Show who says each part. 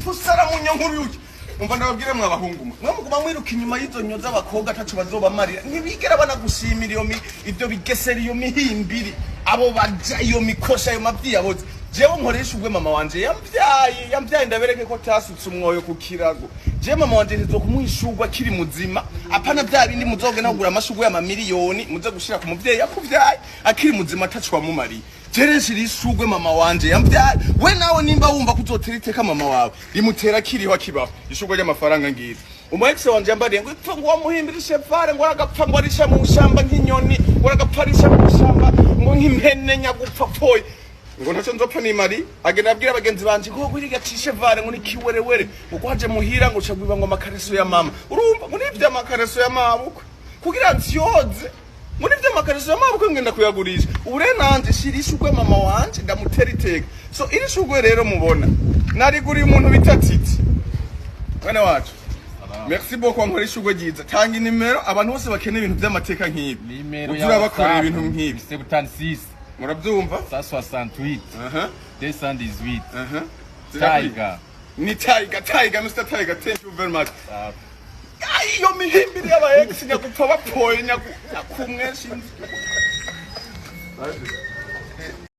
Speaker 1: pusara munyankuru umva ndababwire mwa bahungu mwe muguma mwiruka inyuma y'izo nyo z'abakobwa tacu bazobamarira ntibigera banagushimira ibyo bigesera iyo mihimbiri abo baja iyo mikosha ayo mabyi yaboze jewe nkoresha ugwe mama wanje yambyaye ndabereke ko tasutse umwoyo ku kirago je mama wanje nzokumuhishurwa kiri muzima apana bya bindi muzoge nagura amashugwe ya mamiliyoni muze gushira ku muvyeyi yakuvyaye akiri muzima tacu wamumariye Jereshiri ishugwe mama wanje yambyaye we nawe nimba wumva kuzotera iteka mama wawe rimutera kiriho akibaho ishugwe y'amafaranga ngize umu-ex wanje yambariye ngo ipfa ngo wamuhimbirishe vare ngo aragapfa ngo arisha mu shamba nk'inyoni ngo aragapfarisha mu shamba ngo nk'impene nyagupfa poye ngo ntaco nzopfa ni mari agenda abwira abagenzi banje ngo gwirigacishe vare ngo nikiwerewere ngo haje muhira ngo cagwiba ngo amakareso ya mama urumva ngo nivyo amakareso ya mabukwe kugira ntyoze muri vyo amakareso ya mabukwe ngenda kuyagurisha ure nanje shirishugwe mama wanje ndamutera iteka so iri shugwe rero mubona nariguriye umuntu bitatiti bana wacu merci beaucoup ankora ishugwe ryiza tanga inimero abantu bose bakeneye ibintu by'amateka nk'ibi uzura bakora ibintu nk'ibi
Speaker 2: 76
Speaker 1: murabyumva
Speaker 2: 168 218 Tiger
Speaker 1: ni Tiger Mr. Tiger thank you very much iyo mihimbiri y'aba ex nyagupfa bapoye nyakumwe shinzi